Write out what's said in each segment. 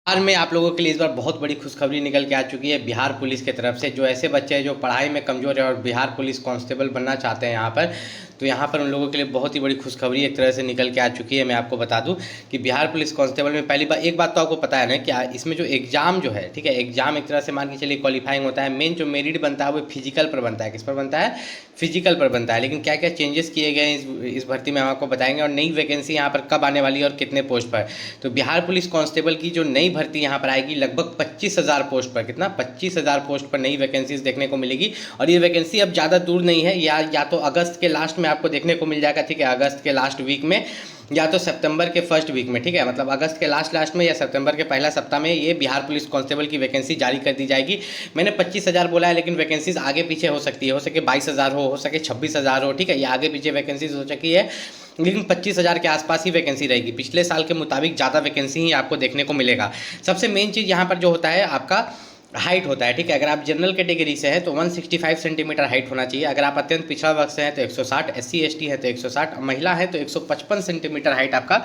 बिहार में आप लोगों के लिए इस बार बहुत बड़ी खुशखबरी निकल के आ चुकी है बिहार पुलिस की तरफ से। जो ऐसे बच्चे हैं जो पढ़ाई में कमज़ोर है और बिहार पुलिस कांस्टेबल बनना चाहते हैं यहाँ पर, तो यहाँ पर उन लोगों के लिए बहुत ही बड़ी खुशखबरी एक तरह से निकल के आ चुकी है। मैं आपको बता दूं कि बिहार पुलिस कांस्टेबल में पहली बार एक बात तो आपको पता है ना कि इसमें जो एग्ज़ाम जो है, ठीक है, एग्ज़ाम एक तरह से मान के चलिए क्वालिफाइंग होता है। मेन जो मेरिट बनता है वो फिजिकल पर बनता है। किस पर बनता है? फिजिकल पर बनता है। लेकिन क्या क्या चेंजेस किए गए हैं इस भर्ती में हम आपको बताएंगे, और नई वैकेंसी यहाँ पर कब आने वाली है और कितने पोस्ट पर। तो बिहार पुलिस कांस्टेबल की जो नई भर्ती यहाँ पर आएगी लगभग 25,000 पोस्ट पर। कितना? 25,000 पोस्ट पर नई वैकेंसीज देखने को मिलेगी। और ये वैकेंसी अब ज़्यादा दूर नहीं है, या तो अगस्त के लास्ट में आपको देखने को मिल जाएगा, ठीक है, अगस्त के लास्ट वीक में, या तो सितंबर के फर्स्ट वीक में, ठीक है, मतलब अगस्त के लास्ट में या सितंबर के पहला सप्ताह में ये बिहार पुलिस कांस्टेबल की वैकेंसी जारी कर दी जाएगी। मैंने 25,000 बोला है, लेकिन वैकेंसीज आगे पीछे हो सकती है। हो सके 22,000 हो सके 26,000 हो, ठीक है, ये आगे पीछे वैकेंसीज हो सकी है, लेकिन 25,000 के आसपास ही वैकेंसी रहेगी। पिछले साल के मुताबिक ज़्यादा वैकेंसी ही आपको देखने को मिलेगा। सबसे मेन चीज़ यहाँ पर जो होता है आपका हाइट होता है, ठीक है। अगर आप जनरल कैटेगरी से हैं तो 165 सेंटीमीटर हाइट होना चाहिए। अगर आप अत्यंत पिछड़ा वर्ग से हैं तो 160, SC ST है तो 160, महिला है तो 155 सेंटीमीटर हाइट आपका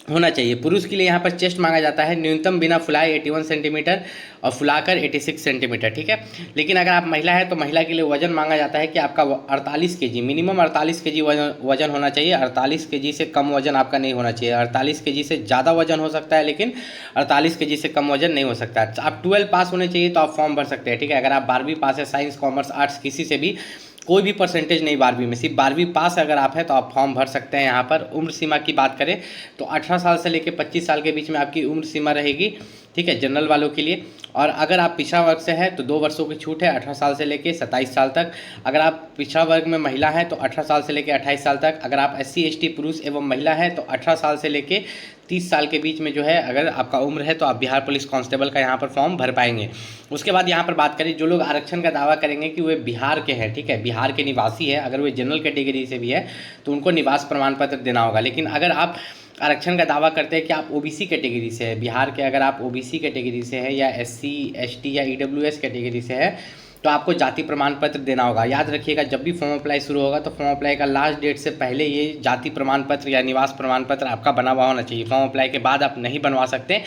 होना चाहिए। पुरुष के लिए यहाँ पर चेस्ट मांगा जाता है न्यूनतम बिना फुलाए 81 सेंटीमीटर और फुलाकर 86 सेंटीमीटर, ठीक है। लेकिन अगर आप महिला है तो महिला के लिए वजन मांगा जाता है कि आपका 48 kg, मिनिमम 48 kg वजन होना चाहिए। 48 kg से कम वजन आपका नहीं होना चाहिए। 48 kg से ज़्यादा वजन हो सकता है, लेकिन 48 kg से कम वजन नहीं हो सकता। आप 12 पास होने चाहिए तो आप फॉर्म भर सकते हैं, ठीक है। अगर आप 12वीं पास है, साइंस कॉमर्स आर्ट्स किसी से भी कोई भी परसेंटेज नहीं 12वीं में, सिर्फ 12वीं पास अगर आप हैं तो आप फॉर्म भर सकते हैं। यहाँ पर उम्र सीमा की बात करें तो 18 साल से लेकर 25 साल के बीच में आपकी उम्र सीमा रहेगी, ठीक है, जनरल वालों के लिए। और अगर आप पिछड़ा वर्ग से हैं तो 2 वर्षों की छूट है, 18 साल से लेकर 27 साल तक। अगर आप पिछड़ा वर्ग में महिला हैं तो 18 साल से लेकर 28 साल तक। अगर आप SC ST पुरुष एवं महिला हैं तो 18 साल से लेकर 30 साल के बीच में जो है अगर आपका उम्र है तो आप बिहार पुलिस कांस्टेबल का यहाँ पर फॉर्म भर पाएंगे। उसके बाद यहाँ पर बात करें, जो लोग आरक्षण का दावा करेंगे कि वे बिहार के हैं, ठीक है, बिहार के निवासी है, अगर वे जनरल कैटेगरी से भी है तो उनको निवास प्रमाण पत्र देना होगा। लेकिन अगर आप आरक्षण का दावा करते हैं कि आप OBC कैटेगरी से है बिहार के, अगर आप OBC कैटेगरी से है या SC ST या EWS कैटेगरी से है तो आपको जाति प्रमाण पत्र देना होगा। याद रखिएगा, जब भी फॉर्म अप्लाई शुरू होगा तो फॉर्म अप्लाई का लास्ट डेट से पहले ये जाति प्रमाण पत्र या निवास प्रमाण पत्र आपका बना हुआ होना चाहिए। फॉर्म अप्लाई के बाद आप नहीं बनवा सकते,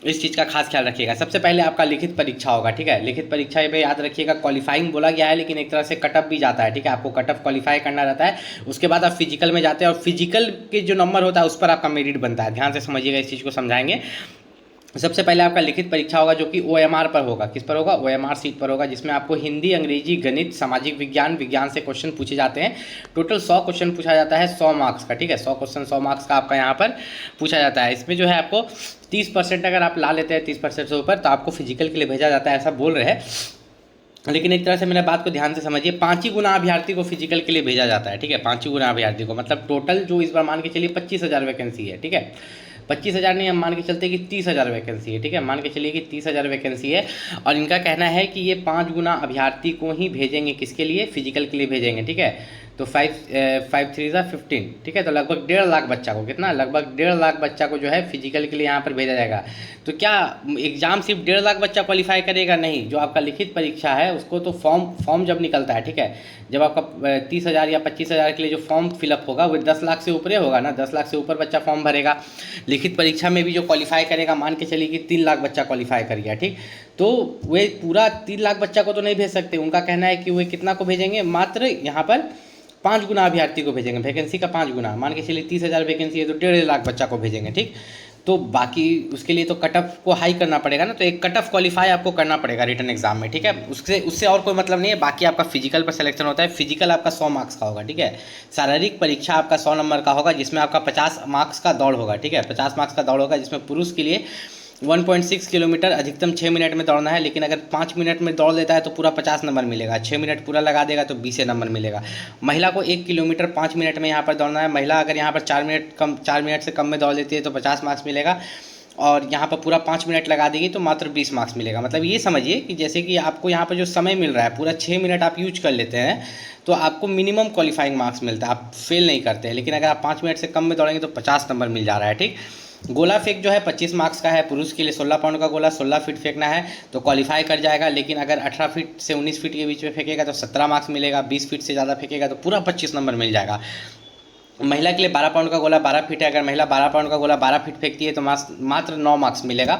इस चीज़ का खास ख्याल रखिएगा। सबसे पहले आपका लिखित परीक्षा होगा, ठीक है। लिखित परीक्षा में याद रखिएगा क्वालिफाइंग बोला गया है, लेकिन एक तरह से कटअप भी जाता है, ठीक है, आपको कटअप क्वालिफाई करना रहता है। उसके बाद आप फिजिकल में जाते हैं और फिजिकल के जो नंबर होता है उस पर आपका मेरिट बनता है। ध्यान से समझिएगा, इस चीज़ को समझाएंगे। सबसे पहले आपका लिखित परीक्षा होगा जो कि OMR पर होगा। किस पर होगा? OMR सीट पर होगा, जिसमें आपको हिंदी, अंग्रेजी, गणित, सामाजिक विज्ञान से क्वेश्चन पूछे जाते हैं। टोटल 100 क्वेश्चन पूछा जाता है, 100 मार्क्स का, ठीक है, 100 क्वेश्चन 100 मार्क्स का आपका यहाँ पर पूछा जाता है। इसमें जो है आपको 30% अगर आप ला लेते हैं 30% से ऊपर तो आपको फिजिकल के लिए भेजा जाता है, ऐसा बोल रहे हैं। लेकिन एक तरह से मेरे बात को ध्यान से समझिए, 5 ही गुना अभ्यर्थी को फिजिकल के लिए भेजा जाता है, ठीक है, 5 ही गुना अभ्यर्थी को। मतलब टोटल जो इस बार मान के चलिए 25,000 वैकेंसी है, ठीक है, 25,000 नहीं, हम मान के चलते कि 30,000 वैकेंसी है, ठीक है, मान के चलिए कि 30,000 वैकेंसी है। और इनका कहना है कि ये 5 गुना अभ्यर्थी को ही भेजेंगे, किसके लिए? फिजिकल के लिए भेजेंगे, ठीक है। तो 5 3 15, ठीक है, तो लगभग 1.5 लाख बच्चा को, कितना? लगभग 1.5 लाख बच्चा को जो है फिजिकल के लिए यहाँ पर भेजा जाएगा। तो क्या एग्जाम सिर्फ 1.5 लाख बच्चा क्वालिफाई करेगा? नहीं, जो आपका लिखित परीक्षा है उसको तो फॉर्म जब निकलता है, ठीक है, जब आपका 30,000 या 25,000 के लिए जो फॉर्म फिलअप होगा वो 10 लाख से ऊपर होगा ना, 10 लाख से ऊपर बच्चा फॉर्म भरेगा। लिखित परीक्षा में भी जो क्वालिफाई करेगा, मान के चलिए कि 3 लाख बच्चा क्वालिफाई कर गया, ठीक, तो वे पूरा 3 लाख बच्चा को तो नहीं भेज सकते। उनका कहना है कि वे कितना को भेजेंगे? मात्र यहाँ पर 5 गुना अभ्यर्थी को भेजेंगे, वैकेंसी का 5 गुना। मान के चलिए 30,000 वैकेंसी है तो 1.5 लाख बच्चा को भेजेंगे, ठीक। तो बाकी उसके लिए तो कटअप को हाई करना पड़ेगा ना, तो एक कटअप क्वालिफाई आपको करना पड़ेगा रिटन एग्जाम में, ठीक है। उससे और कोई मतलब नहीं है। बाकी आपका फिजिकल पर सिलेक्शन होता है। फिजिकल आपका 100 मार्क्स का होगा, ठीक है। शारीरिक परीक्षा आपका 100 नंबर का होगा, जिसमें आपका 50 मार्क्स का दौड़ होगा, ठीक है, 50 मार्क्स का दौड़ होगा, जिसमें पुरुष के लिए 1.6 किलोमीटर अधिकतम 6 मिनट में दौड़ना है। लेकिन अगर 5 मिनट में दौड़ लेता है तो पूरा 50 नंबर मिलेगा, 6 मिनट पूरा लगा देगा तो 20 नंबर मिलेगा। महिला को 1 किलोमीटर 5 मिनट में यहाँ पर दौड़ना है। महिला अगर यहाँ पर 4 मिनट से कम में दौड़ लेती है तो 50 मार्क्स मिलेगा, और यहाँ पर पूरा 5 मिनट लगा देगी तो मात्र 20 मार्क्स मिलेगा। मतलब ये समझिए कि जैसे कि आपको यहाँ पर जो समय मिल रहा है पूरा 6 मिनट आप यूज कर लेते हैं तो आपको मिनिमम क्वालिफाइंग मार्क्स मिलता है, आप फेल नहीं करते हैं। लेकिन अगर आप 5 मिनट से कम में दौड़ेंगे तो 50 नंबर मिल जा रहा है, ठीक। गोला फेंक जो है 25 मार्क्स का है। पुरुष के लिए 16 पाउंड का गोला 16 फीट फेंकना है तो क्वालिफाई कर जाएगा। लेकिन अगर 18 फीट से 19 फीट के बीच में फेंकेगा तो 17 मार्क्स मिलेगा। 20 फीट से ज़्यादा फेंकेगा तो पूरा 25 नंबर मिल जाएगा। महिला के लिए 12 पाउंड का गोला 12 फीट है। अगर महिला 12 पाउंड का गोला 12 फीट फेंकती है तो मात्र 9 मार्क्स मिलेगा।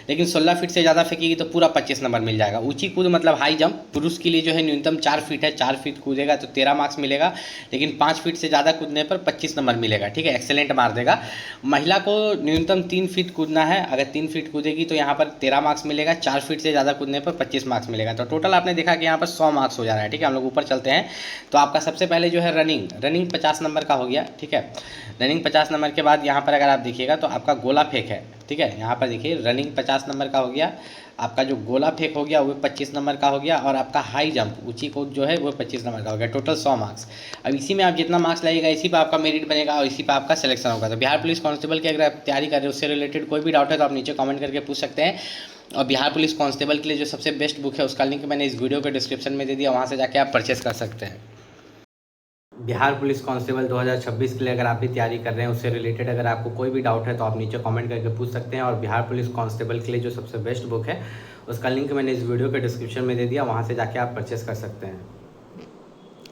लेकिन 16 फीट से ज़्यादा फेंकेगी तो पूरा 25 नंबर मिल जाएगा। ऊंची कूद मतलब हाई जंप, पुरुष के लिए जो है न्यूनतम 4 फीट है, 4 फीट कूदेगा तो 13 मार्क्स मिलेगा। लेकिन 5 फीट से ज़्यादा कूदने पर 25 नंबर मिलेगा। ठीक है, एक्सेलेंट मार देगा। महिला को न्यूनतम 3 फीट कूदना है। अगर 3 फीट कूदेगी तो यहाँ पर 13 मार्क्स मिलेगा। 4 फीट से ज़्यादा कूदने पर 25 मार्क्स मिलेगा। तो टोटल आपने देखा कि यहाँ पर 100 मार्क्स हो जा रहा है। ठीक है, हम लोग ऊपर चलते हैं। तो आपका सबसे पहले जो है रनिंग 50 नंबर का हो गया। ठीक है, रनिंग 50 नंबर के बाद यहाँ पर अगर आप देखिएगा तो आपका गोला फेंक है। ठीक है, यहाँ पर देखिए रनिंग 50 नंबर का हो गया। आपका जो गोला फेंक हो गया वो 25 नंबर का हो गया। और आपका हाई जंप ऊंची कूद जो है वो 25 नंबर का हो गया। Total 100 marks. अब इसी में आप जितना मार्क्स लाइएगा इसी पर आपका मेरिट बनेगा और इसी पर आपका सिलेक्शन होगा। तो बिहार पुलिस कांस्टेबल की अगर आप तैयारी कर रहे हो, उससे रिलेटेड कोई भी डाउट है तो आप नीचे कमेंट करके पूछ सकते हैं। और बिहार पुलिस कांस्टेबल के लिए जो सबसे बेस्ट बुक है उसका लिंक मैंने इस वीडियो के डिस्क्रिप्शन में दे दिया, वहाँ से जाके आप परचेस कर सकते हैं। बिहार पुलिस कांस्टेबल 2026 के लिए अगर आप भी तैयारी कर रहे हैं, उससे रिलेटेड अगर आपको कोई भी डाउट है तो आप नीचे कमेंट करके पूछ सकते हैं। और बिहार पुलिस कांस्टेबल के लिए जो सबसे बेस्ट बुक है उसका लिंक मैंने इस वीडियो के डिस्क्रिप्शन में दे दिया, वहाँ से जाके आप परचेस कर सकते हैं।